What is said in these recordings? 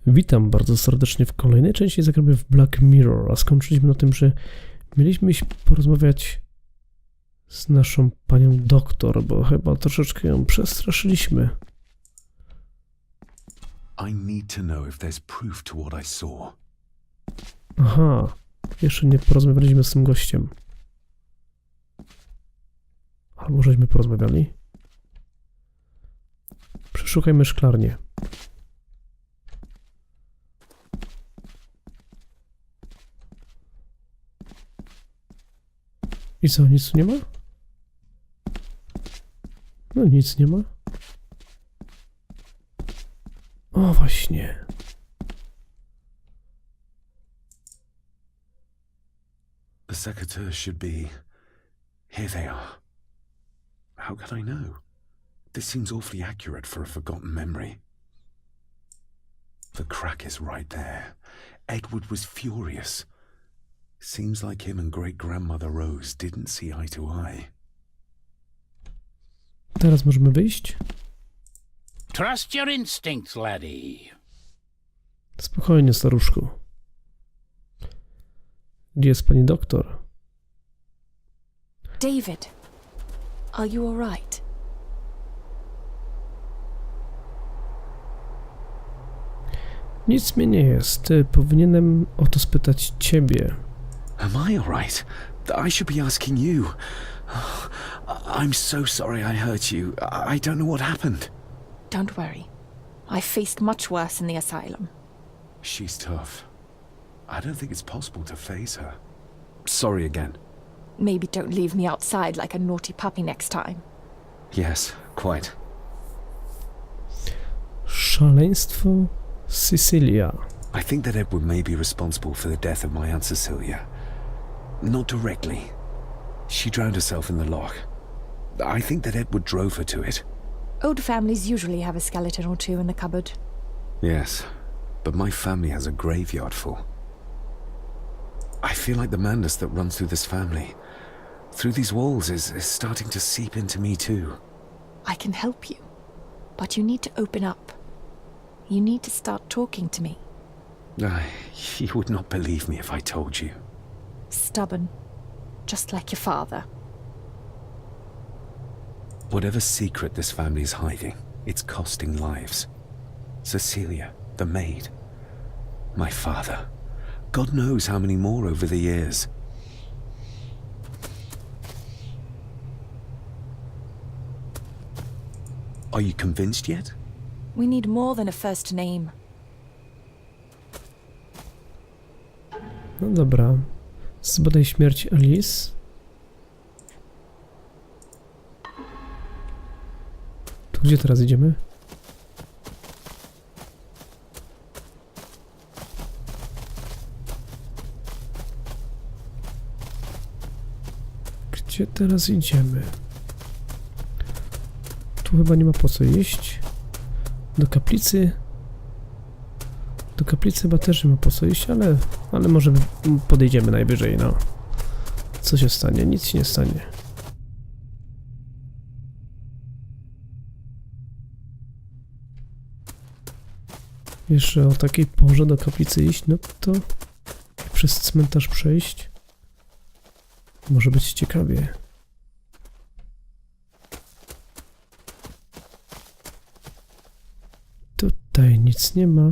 Witam bardzo serdecznie w kolejnej części Zagrajmy w Black Mirror, a skończyliśmy na tym, że mieliśmy iść porozmawiać z naszą panią doktor, bo chyba troszeczkę ją przestraszyliśmy. I need to know if there's proof to what I saw. Aha, jeszcze nie porozmawialiśmy z tym gościem. Albo żeśmy porozmawiali. Przeszukajmy szklarnię. I co, nic tu nie ma? No nic nie ma. O, właśnie. The secateurs should be... Here they are. How could I know? This seems awfully accurate for a forgotten memory. The crack is right there. Edward was furious. Seems like him and great-grandmother Rose didn't see eye to eye. Teraz możemy wyjść? Trust your instincts, laddie. Spokojnie, staruszku. Gdzie jest pani doktor? David, are you all right? Nic mnie nie jest. Powinienem o to spytać ciebie. Am I all right? I should be asking you. I'm so sorry I hurt you. I don't know what happened. Don't worry. I faced much worse in the asylum. She's tough. I don't think it's possible to face her. Sorry again. Maybe don't leave me outside like a naughty puppy next time. Yes, quite. Szaleństwo Sicilia. I think that Edward may be responsible for the death of my Aunt Cecilia. Not directly. She drowned herself in the loch. I think that Edward drove her to it. Old families usually have a skeleton or two in the cupboard. Yes, but my family has a graveyard full. I feel like the madness that runs through this family, through these walls, is starting to seep into me too. I can help you, but you need to open up. You need to start talking to me. You would not believe me if I told you. Stubborn, just like your father. Whatever secret this family is hiding, it's costing lives. Cecilia, the maid, my father. God knows how many more over the years. Are you convinced yet? We need more than a first name. No dobra. Zbadaj śmierć Alice. To gdzie teraz idziemy? Gdzie teraz idziemy? Tu chyba nie ma po co iść. Do kaplicy. Do kaplicy chyba też nie ma po co iść, ale może podejdziemy najwyżej, no. Co się stanie? Nic się nie stanie. Jeszcze o takiej porze do kaplicy iść, no to przez cmentarz przejść. Może być ciekawie. Tutaj nic nie ma.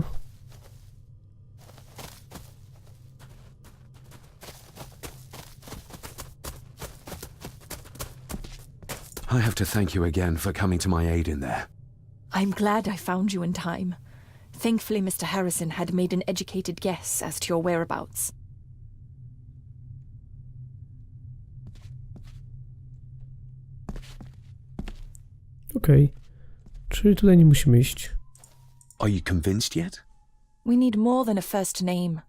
I have to thank you again for coming to my aid in there. I'm glad I found you in time. Thankfully, Mr. Harrison had made an educated guess as to your whereabouts. Okej. Czyli tutaj nie musimy iść. Are you convinced yet? We need more than a first name.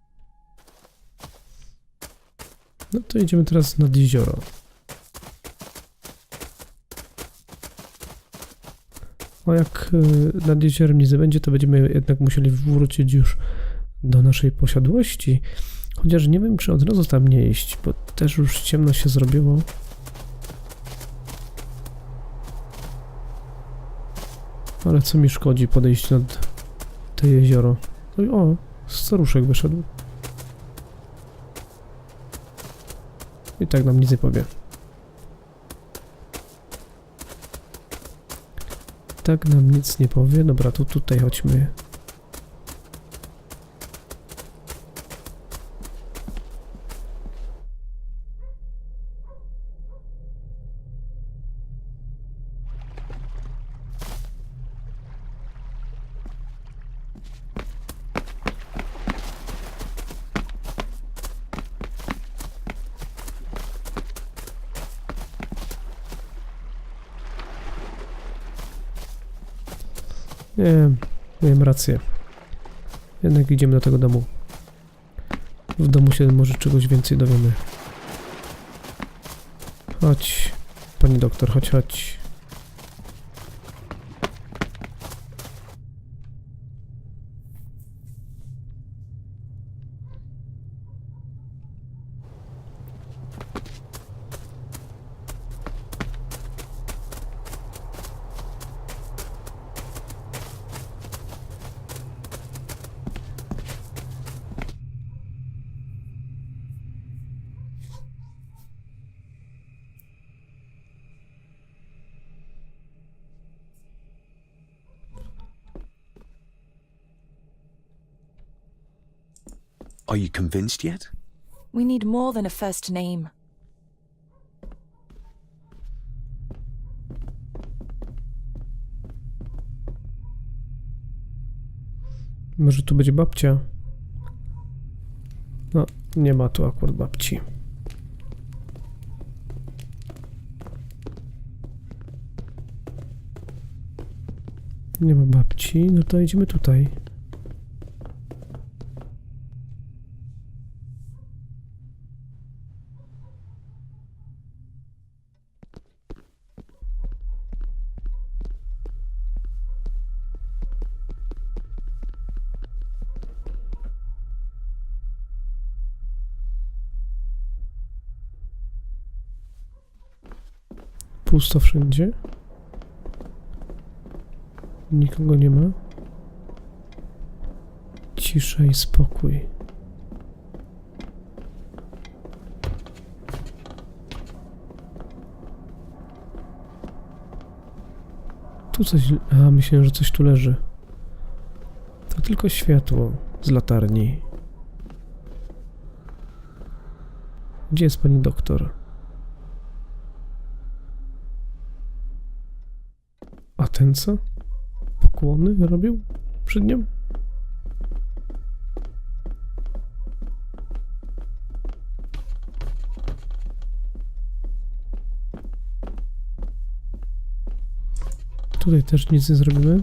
No to idziemy teraz nad jezioro. A jak nad jeziorem nic nie będzie, to będziemy jednak musieli wrócić już do naszej posiadłości. Chociaż nie wiem, czy od razu tam nie iść, bo też już ciemno się zrobiło. Ale co mi szkodzi podejść nad to jezioro? Oj, o, staruszek wyszedł. I tak nam nic nie powie. Tak nam nic nie powie. Dobra, to tutaj chodźmy. Nie, miałem rację. Jednak idziemy do tego domu. W domu się może czegoś więcej dowiemy. Chodź, pani doktor, chodź, chodź. Are you convinced yet? We need more than a first name. Może tu będzie babcia? No, nie ma tu akurat babci. Nie ma babci, no to idziemy tutaj. Pusto wszędzie. Nikogo nie ma. Cisza i spokój. Tu coś... A, myślałem, że coś tu leży. To tylko światło z latarni. Gdzie jest pani doktor? A ten co? Pokłony robił przed nią? Tutaj też nic nie zrobimy.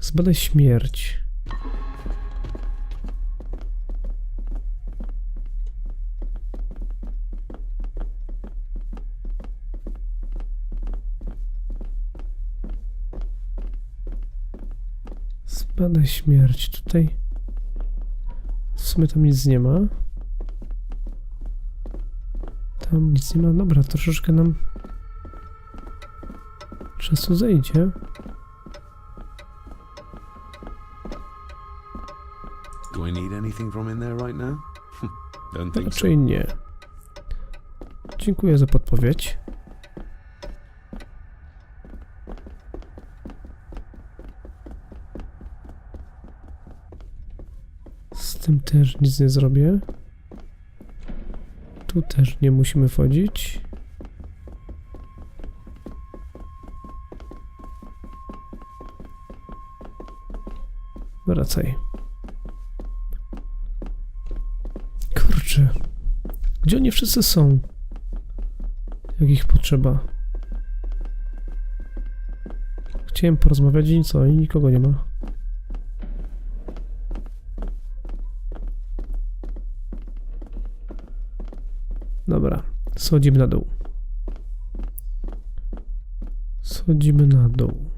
Zbadaj śmierć. Zbadaj śmierć. Tutaj w sumie tam nic nie ma. Tam nic nie ma. Dobra, troszeczkę nam czasu zejdzie. Do I need anything from in there right now? Don't think so. Raczej nie. Dziękuję za podpowiedź. Z tym też nic nie zrobię. Tu też nie musimy wchodzić. Wracaj. Kurczę. Gdzie oni wszyscy są? Jak ich potrzeba? Chciałem porozmawiać i co? I nikogo nie ma. Dobra, schodzimy na dół. Schodzimy na dół.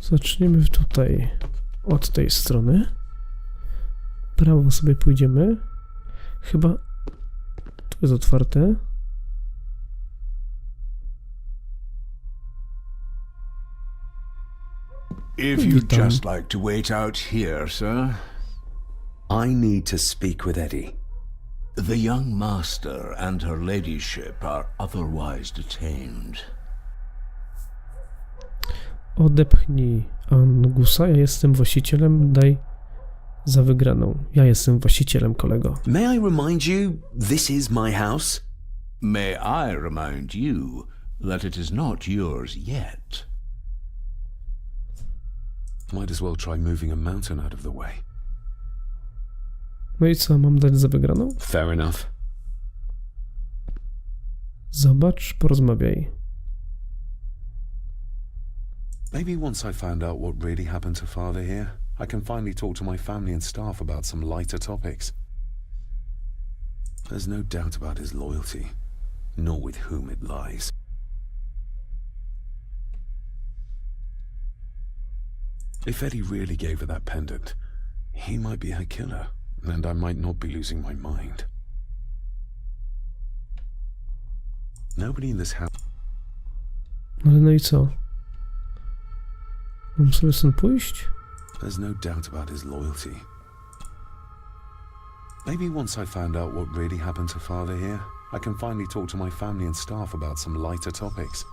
Zaczniemy tutaj od tej strony. prawo sobie pójdziemy. Chyba tu jest otwarte. If you'd just like to wait out here, sir. I need to speak with Eddie. The young master and her ladyship are otherwise detained. Odepchnij Angusa, ja jestem właścicielem, daj za wygraną. Ja jestem właścicielem, kolego. May I remind you, this is my house? May I remind you that it is not yours yet. Might as well try moving a mountain out of the way. No i co, mam dać za wygraną? Fair enough. Zobacz, porozmawiaj. Maybe once I found out what really happened to Father here, I can finally talk to my family and staff about some lighter topics. There's no doubt about his loyalty, nor with whom it lies. If Eddie really gave her that pendant, he might be her killer, and I might not be losing my mind. Nobody in this house... Ale no i co? Mam sobie stąd pójść? There's no doubt about his loyalty. Maybe once I found out what really happened to Father here, I can finally talk to my family and staff about some lighter topics.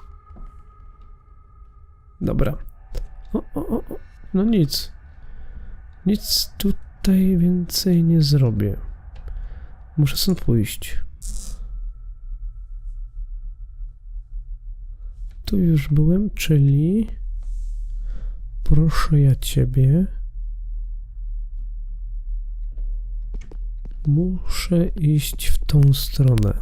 Dobra. O. No nic. Nic tutaj więcej nie zrobię. Muszę stąd pójść. Tu już byłem, czyli... Proszę ja ciebie. Muszę iść w tą stronę.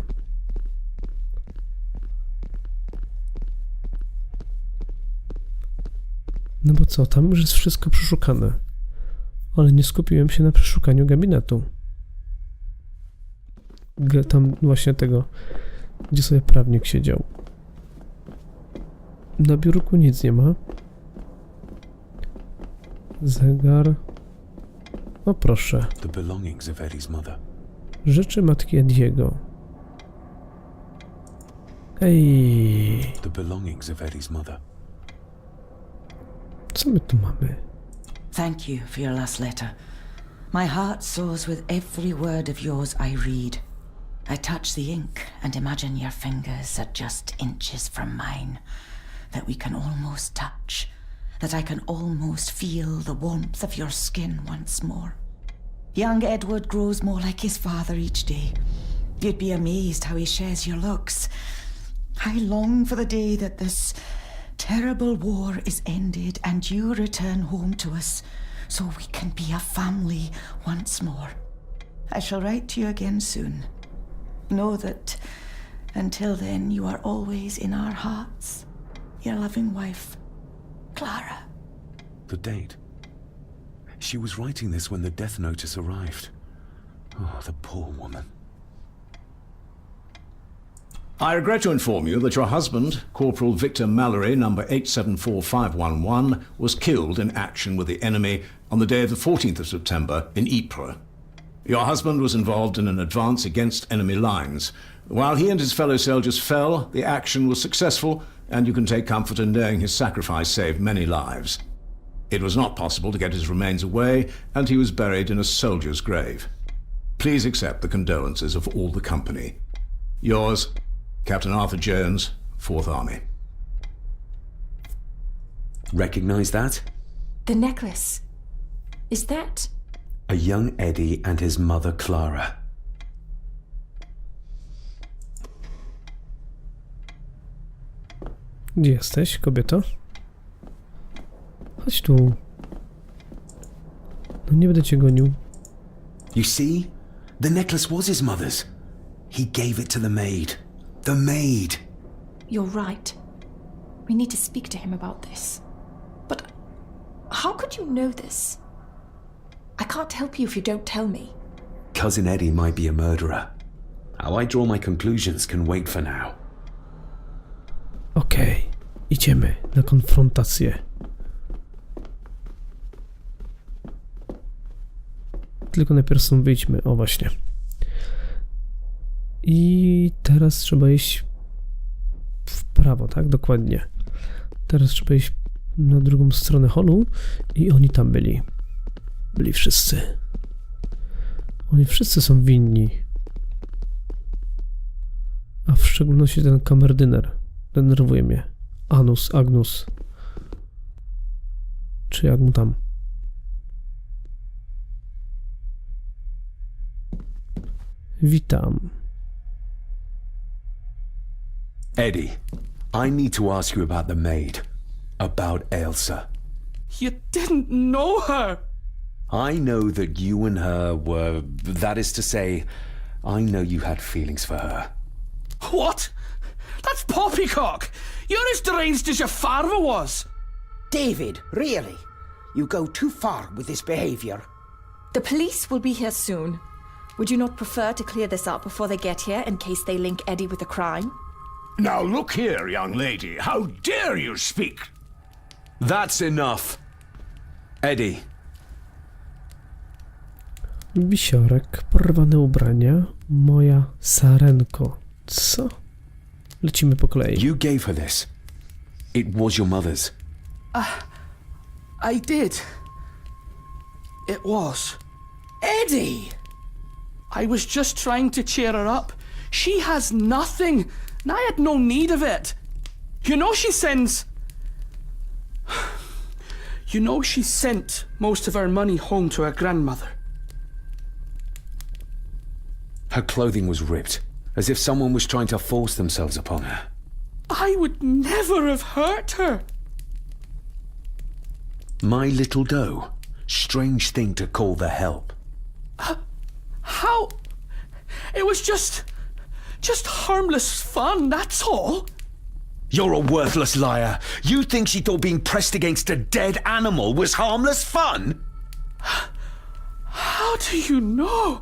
No bo co, tam już jest wszystko przeszukane. Ale nie skupiłem się na przeszukaniu gabinetu. Tam właśnie tego, gdzie sobie prawnik siedział. Na biurku nic nie ma. Zegar. O proszę. The belongings of Eddie's mother. Rzeczy matki Ediego. Ej. The belongings of Eddie's mother. Co my tu mamy? Thank you for your last letter. My heart soars with every word of yours I read. I touch the ink and imagine your fingers are just inches from mine, that we can almost touch, that I can almost feel the warmth of your skin once more. Young Edward grows more like his father each day. You'd be amazed how he shares your looks. I long for the day that this terrible war is ended and you return home to us so we can be a family once more. I shall write to you again soon. Know that until then you are always in our hearts. Your loving wife, Clara. The date. She was writing this when the death notice arrived. Oh, the poor woman. I regret to inform you that your husband, Corporal Victor Mallory, number 874511, was killed in action with the enemy on the day of the 14th of September in Ypres. Your husband was involved in an advance against enemy lines. While he and his fellow soldiers fell, the action was successful, and you can take comfort in knowing his sacrifice saved many lives. It was not possible to get his remains away, and he was buried in a soldier's grave. Please accept the condolences of all the company. Yours, Captain Arthur Jones, 4th Army. Recognize that? The necklace. Is that... A young Eddie and his mother Clara. Gdzie jesteś, kobieto? Chodź tu. No nie będę cię gonił. You see? The necklace was his mother's. He gave it to the maid. The maid! You're right. We need to speak to him about this. But how could you know this? I can't help you if you don't tell me. Cousin Eddie might be a murderer. How I draw my conclusions can wait for now. Okej, idziemy na konfrontację. Tylko najpierw stąd wyjdźmy. O, właśnie. I teraz trzeba iść w prawo, tak? Dokładnie. Teraz trzeba iść na drugą stronę holu i oni tam byli. Byli wszyscy. Oni wszyscy są winni. A w szczególności ten kamerdyner. Denerwuje mnie. Agnus. Czy jak mu tam? Witam. Eddie, I need to ask you about the maid. About Elsa. You didn't know her! I know that you and her were... That is to say, I know you had feelings for her. What? That's poppycock! You're as deranged as your father was! David, really? You go too far with this behavior. The police will be here soon. Would you not prefer to clear this up before they get here in case they link Eddie with a crime? Now look here, young lady. How dare you speak? That's enough. Eddie. Wisiorek, porwane ubrania, moja sarenko. Co? Lecimy po kolei. You gave her this. It was your mother's. I did. It was. Eddie! I was just trying to cheer her up. She has nothing, and I had no need of it. You know she sends... You know she sent most of her money home to her grandmother. Her clothing was ripped, as if someone was trying to force themselves upon her. I would never have hurt her. My little doe. Strange thing to call the help. How? It was just harmless fun, that's all. You're a worthless liar. You think she thought being pressed against a dead animal was harmless fun? How do you know?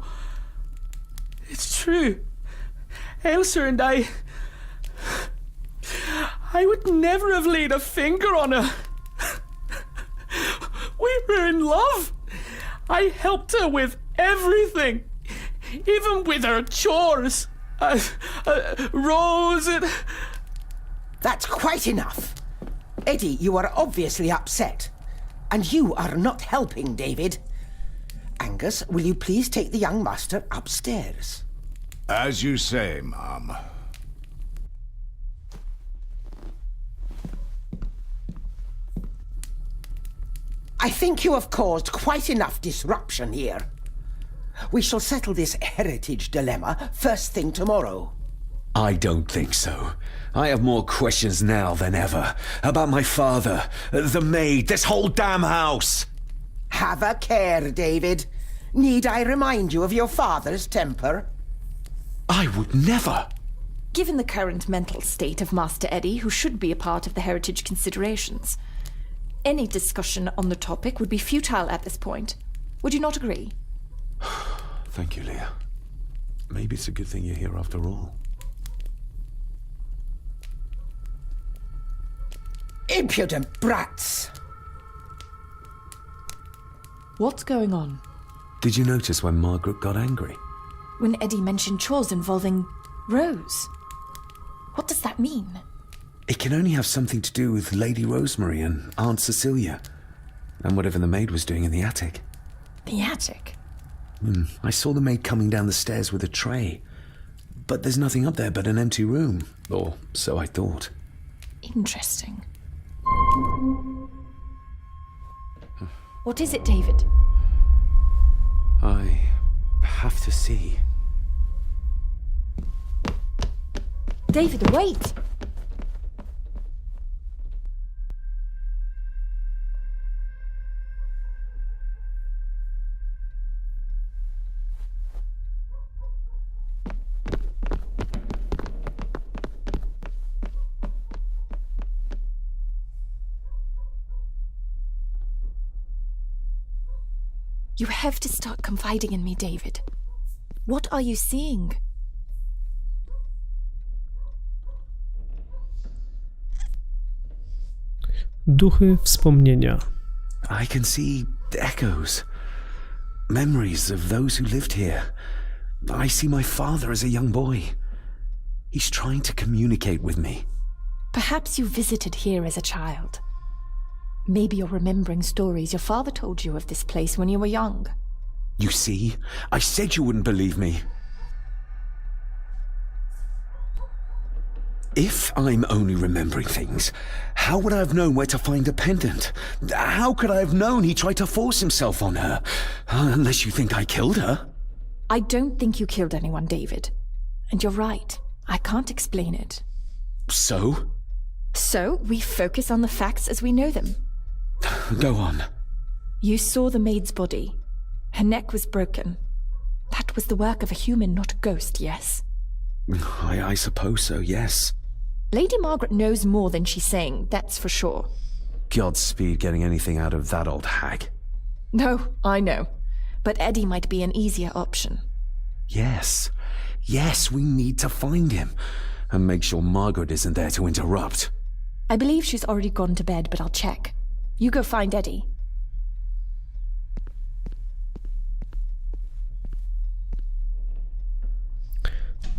It's true. Elsa and I would never have laid a finger on her. We were in love. I helped her with everything, even with her chores. Rose and... That's quite enough. Eddie, you are obviously upset. And you are not helping, David. Angus, will you please take the young master upstairs? As you say, Mum. I think you have caused quite enough disruption here. We shall settle this heritage dilemma first thing tomorrow. I don't think so. I have more questions now than ever. About my father, the maid, this whole damn house. Have a care, David. Need I remind you of your father's temper? I would never. Given the current mental state of Master Eddie, who should be a part of the heritage considerations, any discussion on the topic would be futile at this point. Would you not agree? Thank you, Leah. Maybe it's a good thing you're here after all. Impudent brats! What's going on? Did you notice when Margaret got angry? When Eddie mentioned chores involving Rose. What does that mean? It can only have something to do with Lady Rosemary and Aunt Cecilia, and whatever the maid was doing in the attic. The attic? I saw the maid coming down the stairs with a tray, but there's nothing up there but an empty room, or so I thought. Interesting. What is it, David? I have to see. David, wait! You have to start confiding in me, David. What are you seeing? Duchy wspomnienia. I can see echoes. Memories of those who lived here. I see my father as a young boy. He's trying to communicate with me. Perhaps you visited here as a child. Maybe you're remembering stories your father told you of this place when you were young. You see? I said you wouldn't believe me. If I'm only remembering things, how would I have known where to find a pendant? How could I have known he tried to force himself on her? Unless you think I killed her. I don't think you killed anyone, David. And you're right. I can't explain it. So? So, we focus on the facts as we know them. Go on. You saw the maid's body. Her neck was broken. That was the work of a human, not a ghost, yes? I suppose so, yes. Lady Margaret knows more than she's saying, that's for sure. Godspeed getting anything out of that old hag. No, I know. But Eddie might be an easier option. Yes. Yes, we need to find him. And make sure Margaret isn't there to interrupt. I believe she's already gone to bed, but I'll check. You go find Eddie.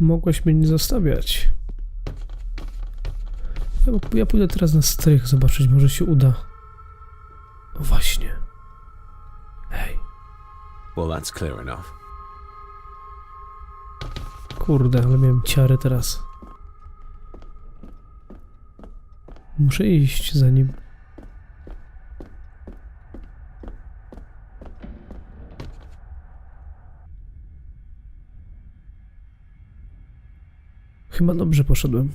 Mogłaś mnie nie zostawiać. Ja pójdę teraz na strych zobaczyć, może się uda. O właśnie. Hej. Well, that's clear enough. Kurde, ale miałem ciary teraz. Muszę iść za nim. Chyba dobrze poszedłem.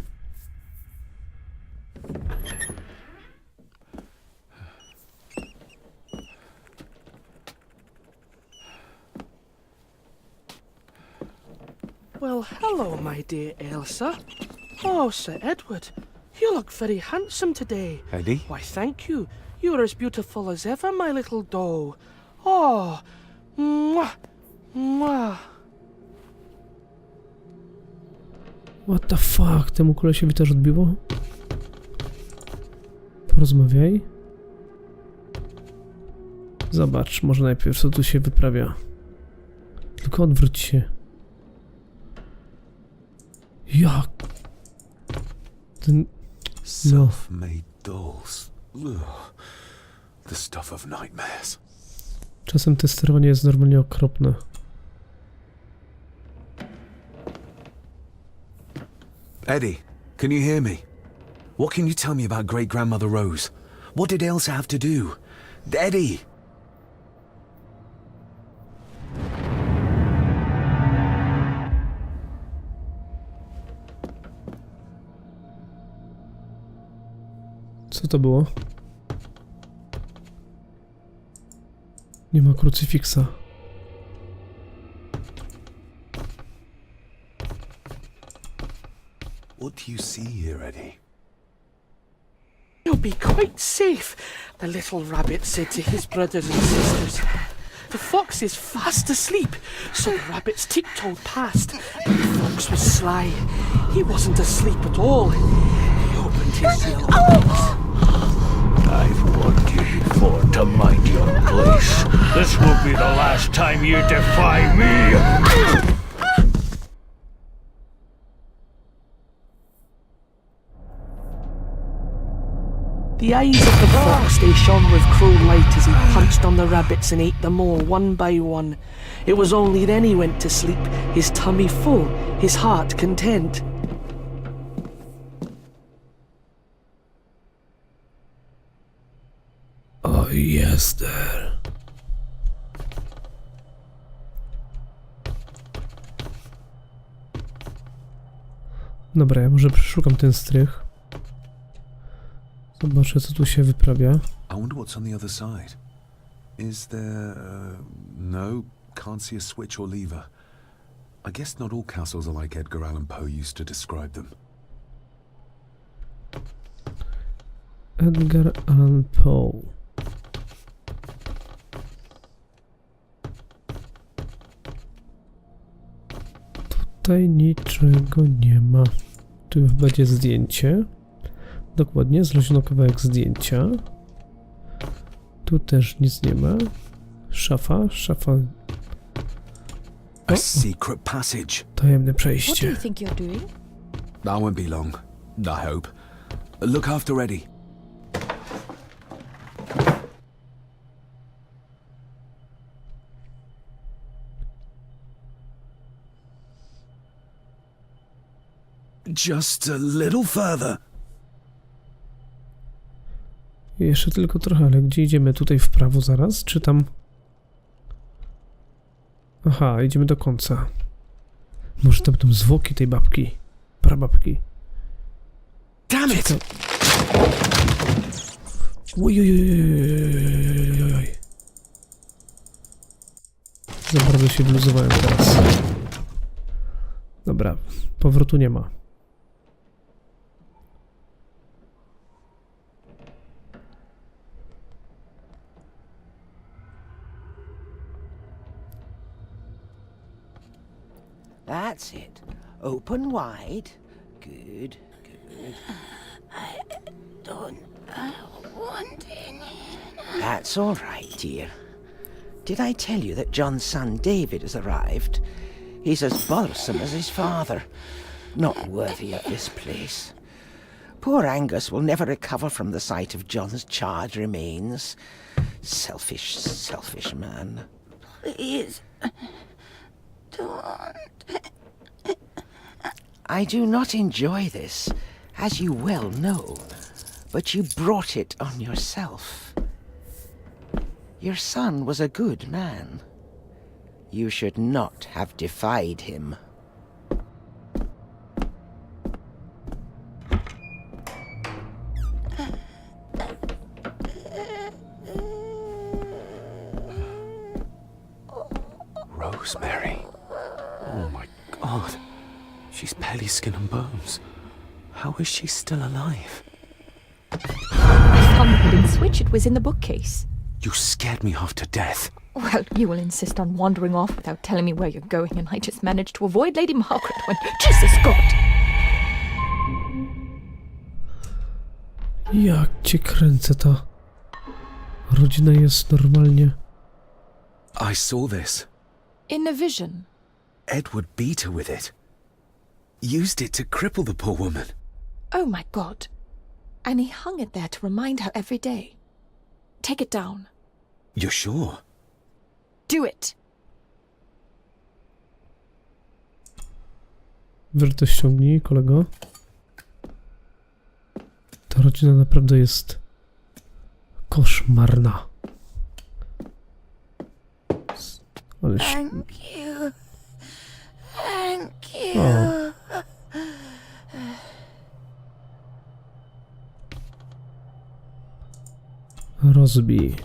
Well, hello, my dear Elsa. Oh, Sir Edward, you look very handsome today. Eddie? Why, thank you. You are as beautiful as ever, my little doll. Oh, mwah, mwah. What the fuck? Temu kolesiowi też odbiło? Porozmawiaj. Zobacz, może najpierw co tu się wyprawia. Tylko odwróć się. Jak? Ten... No. Self-made dolls. Ugh. The stuff of nightmares. Czasem te sterowanie jest normalnie okropne. Eddie, can you hear me? What can you tell me about great-grandmother Rose? What did Elsa have to do? Eddie! Co to było? Nie ma krucyfiksa. What do you see here, Eddie? You'll be quite safe, the little rabbit said to his brothers and sisters. The fox is fast asleep, so the rabbits tiptoed past, and the fox was sly. He wasn't asleep at all. He opened his yellow eyes. I've warned you before to mind your place. This will be the last time you defy me. The eyes of the fox, they shone with cruel light as he punched on the rabbits and ate them all one by one. It was only then he went to sleep, his tummy full, his heart content. O, jest there. Dobra, ja może przeszukam ten strych. Zobaczę, co tu się wyprawia. I wonder what's on the other side. Is there... no, can't see a switch or lever. I guess not all castles are like Edgar Allan Poe used to describe them. Edgar Allan Poe. Tutaj niczego nie ma. Tu będzie zdjęcie. Dokładnie, znaleziono kawałek zdjęcia. Tu też nic nie ma. Szafa A secret passage. Tajemne What do przejście. you think you're doing? I won't be long, I hope. Look after Eddie. Just a little further. Jeszcze tylko trochę, ale gdzie idziemy? Tutaj w prawo zaraz, czy tam? Aha, idziemy do końca. Może tam będą zwłoki tej babki. Prababki. Damn it! Ojojojojojojojojoj. Za bardzo się wluzowałem teraz. Dobra, powrotu nie ma. That's it. Open wide. Good, good. I don't want any. That's all right, dear. Did I tell you that John's son David has arrived? He's as bothersome as his father. Not worthy of this place. Poor Angus will never recover from the sight of John's charred remains. Selfish, selfish man. Please, don't. I do not enjoy this, as you well know, but you brought it on yourself. Your son was a good man. You should not have defied him. Rosemary. Oh my God. She's barely skin and bones. How is she still alive? I found the hidden switch. It was in the bookcase. You scared me half to death. Well, you will insist on wandering off without telling me where you're going, and I just managed to avoid Lady Margaret when... Jesus God! Jak cię kręcę, ta rodzina jest normalnie. I saw this. In a vision. Edward beat her with it. Used it to cripple the poor woman. Oh my God. And he hung it there to remind her every day. Take it down. You're sure? Do it. Weź to ściągnij, kolego. Ta rodzina naprawdę jest koszmarna. Ale Thank you. Thank you. O. Rozbij.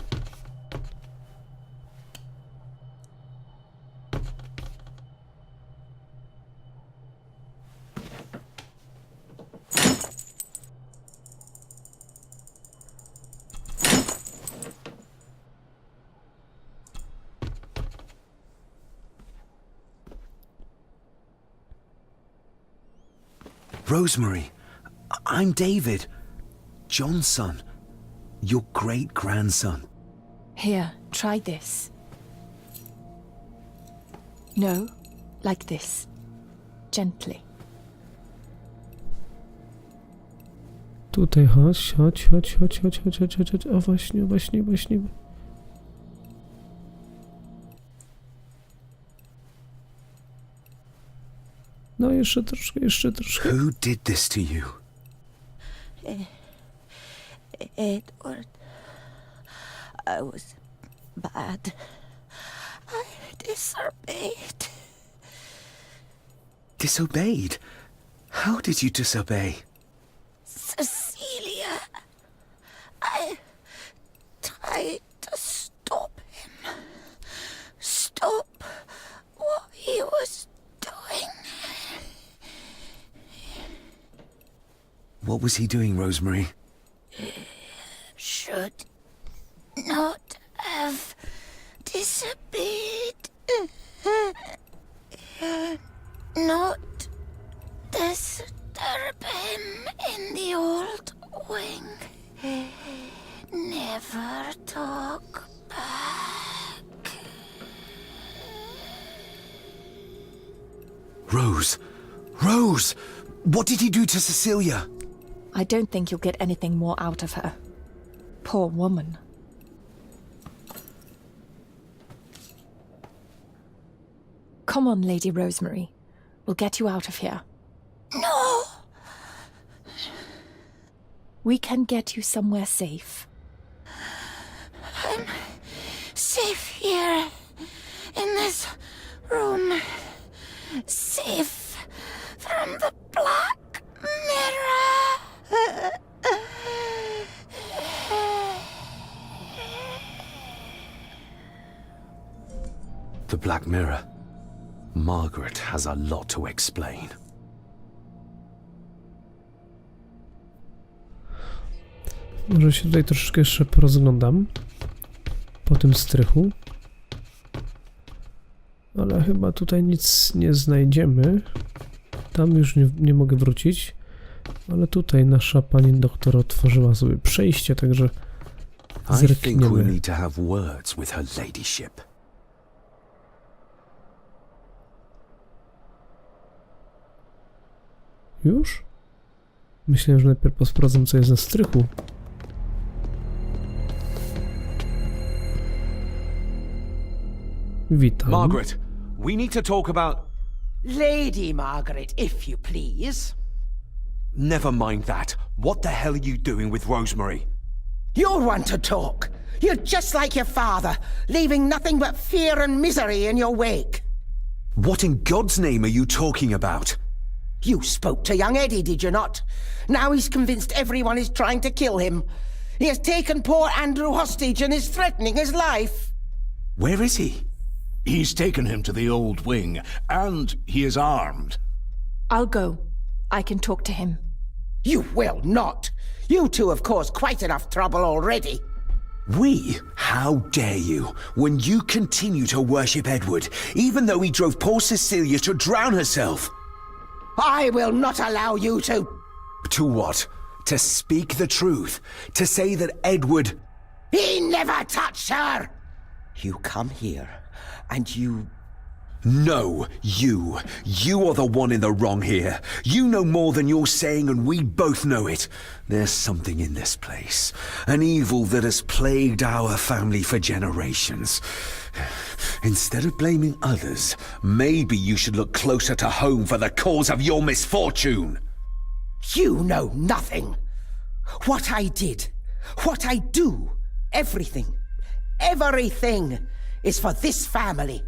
Rosemary, I'm David. John's son. Your great-grandson. Here, try this. No, like this. Gently. Tutaj chodź. O właśnie. No jeszcze troszkę. Who did this to you? Edward, I was bad. I disobeyed. Disobeyed? How did you disobey? Cecilia, I tried to stop him. Stop what he was doing. What was he doing, Rosemary? Should not have disobeyed. Not disturb him in the old wing. Never talk back. Rose! Rose! What did he do to Cecilia? I don't think you'll get anything more out of her. Poor woman. Come on, Lady Rosemary. We'll get you out of here. No! We can get you somewhere safe. I'm safe here, in this room. Safe from the Black Mirror. The Black Mirror. Margaret has a lot to explain. Może się tutaj troszeczkę jeszcze porozglądam po tym strychu. Ale chyba tutaj nic nie znajdziemy. Tam już nie mogę wrócić. Ale tutaj nasza pani doktor otworzyła sobie przejście, także I think we zerkniemy. need to have words with her ladyship. Już? Myślałem, że najpierw posprawdzam, co jest na strychu. Witam. Margaret, we need to talk about... Lady Margaret, if you please. Never mind that. What the hell are you doing with Rosemary? You're one to talk. You're just like your father, leaving nothing but fear and misery in your wake. What in God's name are you talking about? You spoke to young Eddie, did you not? Now he's convinced everyone is trying to kill him. He has taken poor Andrew hostage and is threatening his life. Where is he? He's taken him to the old wing, and he is armed. I'll go. I can talk to him. You will not. You two have caused quite enough trouble already. We? How dare you, when you continue to worship Edward, even though he drove poor Cecilia to drown herself? I will not allow you to... To what? To speak the truth? To say that Edward... He never touched her! You come here, and you... No, you. You are the one in the wrong here. You know more than you're saying, and we both know it. There's something in this place. An evil that has plagued our family for generations. Instead of blaming others, maybe you should look closer to home for the cause of your misfortune. You know nothing. What I did, what I do, everything is for this family.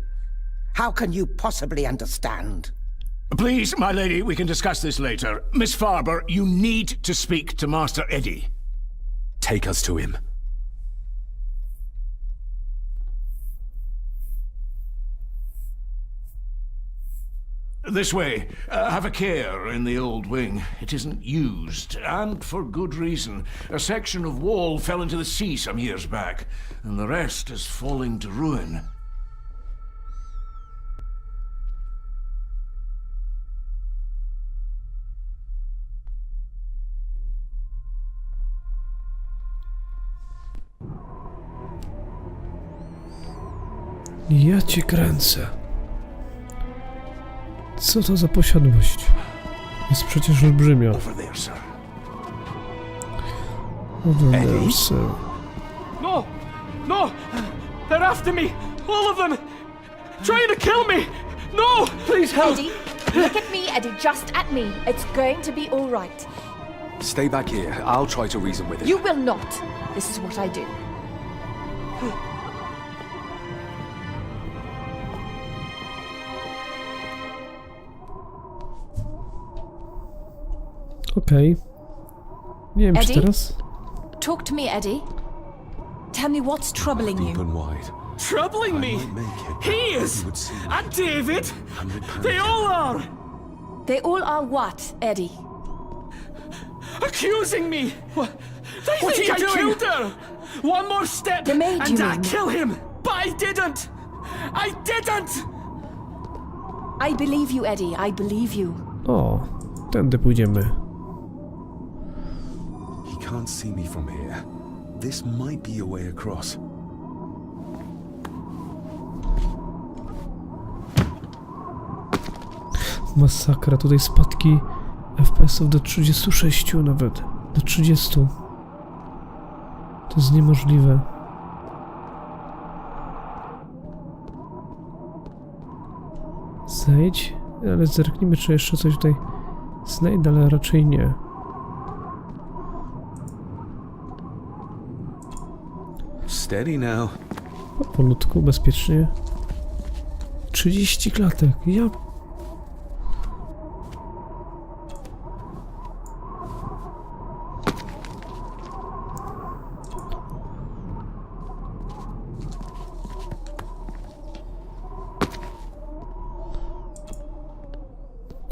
How can you possibly understand? Please, my lady, we can discuss this later. Miss Farber, you need to speak to Master Eddie. Take us to him. This way. Have a care in the old wing. It isn't used, and for good reason. A section of wall fell into the sea some years back, and the rest is falling to ruin. Ja cię kręcę. Co to za posiadłość? Jest przecież olbrzymia. Over there, sir. Over there, sir. No! No! They're after me! All of them! Trying to kill me! No! Please help! Eddie, look at me, Eddie, just at me. It's going to be all right. Stay back here. I'll try to reason with him. You will not. This is what I do. Okej. Nie wiem, czy Eddie? teraz... Talk to me, Eddie. Tell me what's troubling Deep you. and wide. Troubling me! might make it, He but is! you would see And David! £100 They all are! They all are what, Eddie? Accusing me! They What think are I you doing? killed her! One more step The maid, and you I'd mean? kill him! But I didn't! I didn't! I believe you, Eddie. I believe you. O, tędy pójdziemy. He can't see me from here. This might be a way across. Masakra, tutaj spadki FPS-ów do 36 nawet. Do 30. To jest niemożliwe. Zejdź, ale zerknijmy, czy jeszcze coś tutaj znajdę, ale raczej nie. Steady now. Powolutku, bezpiecznie. 30 klatek, ja...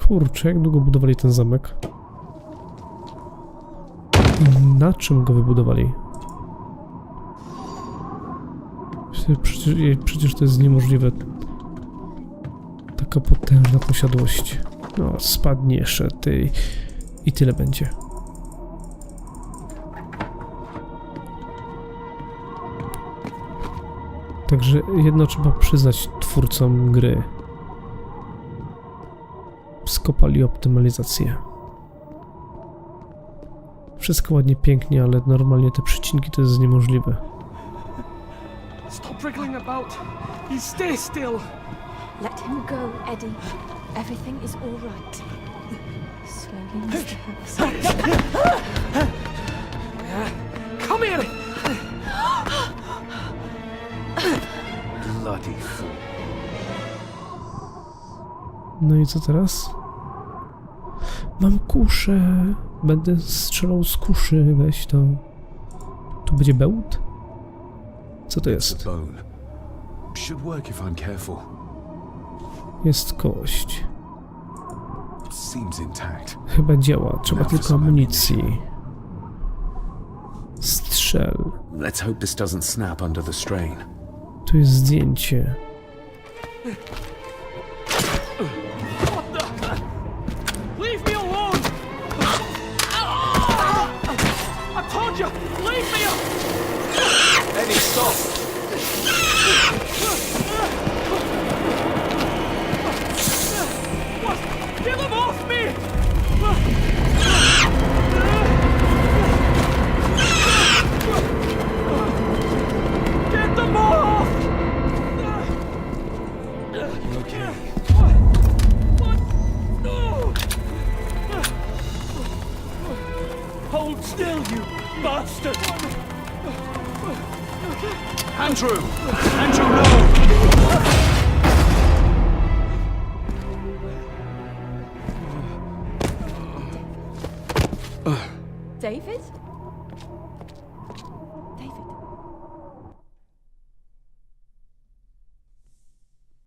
Kurczę, jak długo budowali ten zamek? I na czym go wybudowali? Przecież to jest niemożliwe. Taka potężna posiadłość. No, spadnie jeszcze ty i tyle będzie. Także jedno trzeba przyznać twórcom gry. Skopali optymalizację. Wszystko ładnie, pięknie, ale normalnie te przycinki to jest niemożliwe. Stop wriggling about. You stay still. Let him go, Eddie. Everything is all right. Slowly, Mr. Harris. Come here. Bloody fool. No i co teraz? Mam kuszę. Będę strzelał z kuszy. Weź to. Tu będzie bełt? Co to jest? Bone. Should work if I'm careful. Jest kość. Seems intact. Chyba działa. Trzeba tylko amunicji. Strzel. Let's hope this doesn't snap under the strain. Tu jest zdjęcie. Leave me alone. I told you, leave me alone. Eddie, stop! Get them off me! Get them off! Okay. What? No! Hold still, you bastard! Andrew! Andrew, no! David?